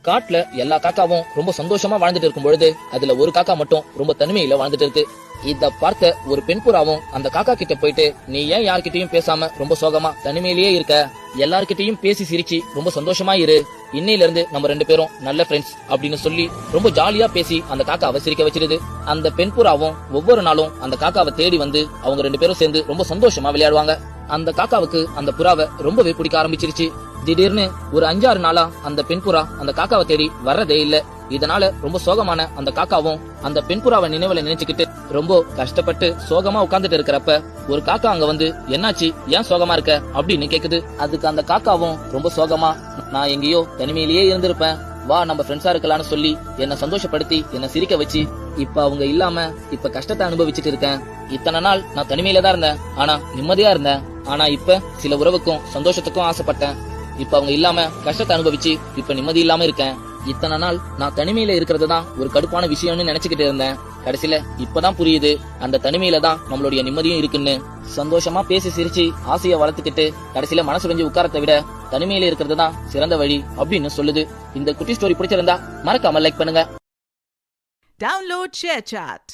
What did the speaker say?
காட்டுல எல்லா காக்காவும் ரொம்ப சந்தோஷமா வாழ்ந்துட்டு இருக்கும் பொழுது அதுல ஒரு காக்கா மட்டும் ரொம்ப தனிமையில வாழ்ந்துட்டு இருக்கு. இத பார்த்த ஒரு பெண் புறாவும் அந்த காக்கா கிட்ட போயிட்டு, நீ ஏன் யார்கிட்டயும் பேசாம ரொம்ப சோகமா தனிமையிலேயே இருக்க? எல்லார்கிட்டயும் பேசி சிரிச்சு ரொம்ப சந்தோஷமா இரு. இன்னையில இருந்து நம்ம 2 பேரும் நல்ல ஃப்ரெண்ட்ஸ் அப்படின்னு சொல்லி ரொம்ப ஜாலியா பேசி அந்த காக்காவை சிரிக்க வச்சிருது. அந்த பெண் புறாவும் ஒவ்வொரு நாளும் அந்த காக்காவை தேடி வந்து அவங்க 2 பேரும் சேர்ந்து ரொம்ப சந்தோஷமா விளையாடுவாங்க. அந்த காக்காவுக்கு அந்த புறாவை ரொம்பவே பிடிக்க ஆரம்பிச்சிருச்சு. திடீர்னு ஒரு 5-6 நாளா அந்த பெண் புறா அந்த காக்காவை தேடி வர்றதே இல்ல. இதனால ரொம்ப சோகமான அந்த காக்காவும் அந்த பெண் புறாவை நினைவுல நினைச்சுக்கிட்டு ரொம்ப கஷ்டப்பட்டு சோகமா உட்கார்ந்துட்டு இருக்கிறப்ப ஒரு காக்கா அங்க வந்து, என்னாச்சு, ஏன் சோகமா இருக்க அப்படின்னு கேக்குது. அதுக்கு அந்த காக்காவும் ரொம்ப சோகமா, நான் எங்கேயோ தனிமையிலேயே இருந்திருப்பேன், வா நம்ம ஃப்ரெண்ட்ஸா இருக்கலாம்னு சொல்லி என்ன சந்தோஷப்படுத்தி என்ன சிரிக்க வச்சு இப்ப அவங்க இல்லாம இப்ப கஷ்டத்தை அனுபவிச்சுட்டு இருக்கேன். இத்தனை நாள் நான் தனிமையில தான் இருந்தேன், ஆனா நிம்மதியா இருந்தேன். ஆனா இப்ப சில உறவுக்கும் சந்தோஷத்துக்கும் ஆசைப்பட்டேன். இப்ப அவங்க இல்லாம கஷ்டத்தை அனுபவிச்சு இப்ப நிம்மதி இல்லாம இருக்கேன். இத்தனை நாள் நான் தனிமையில இருக்கிறது தான் ஒரு கடுப்பான விஷயம்னு நினைச்சுக்கிட்டு இருந்தேன். கடைசியில இப்பதான் புரியுது அந்த தனிமையில தான் நம்மளுடைய நிம்மதியும் இருக்குன்னு. சந்தோஷமா பேசி சிரிச்சு ஆசையை வளர்த்துக்கிட்டு கடைசியில மனசுடைஞ்சு உட்காரத்தை விட தனிமையில இருக்கிறது தான் சிறந்த வழி அப்படின்னு சொல்லுது. இந்த குட்டி ஸ்டோரி பிடிச்சிருந்தா மறக்காம லைக் பண்ணுங்க. Download ShareChat.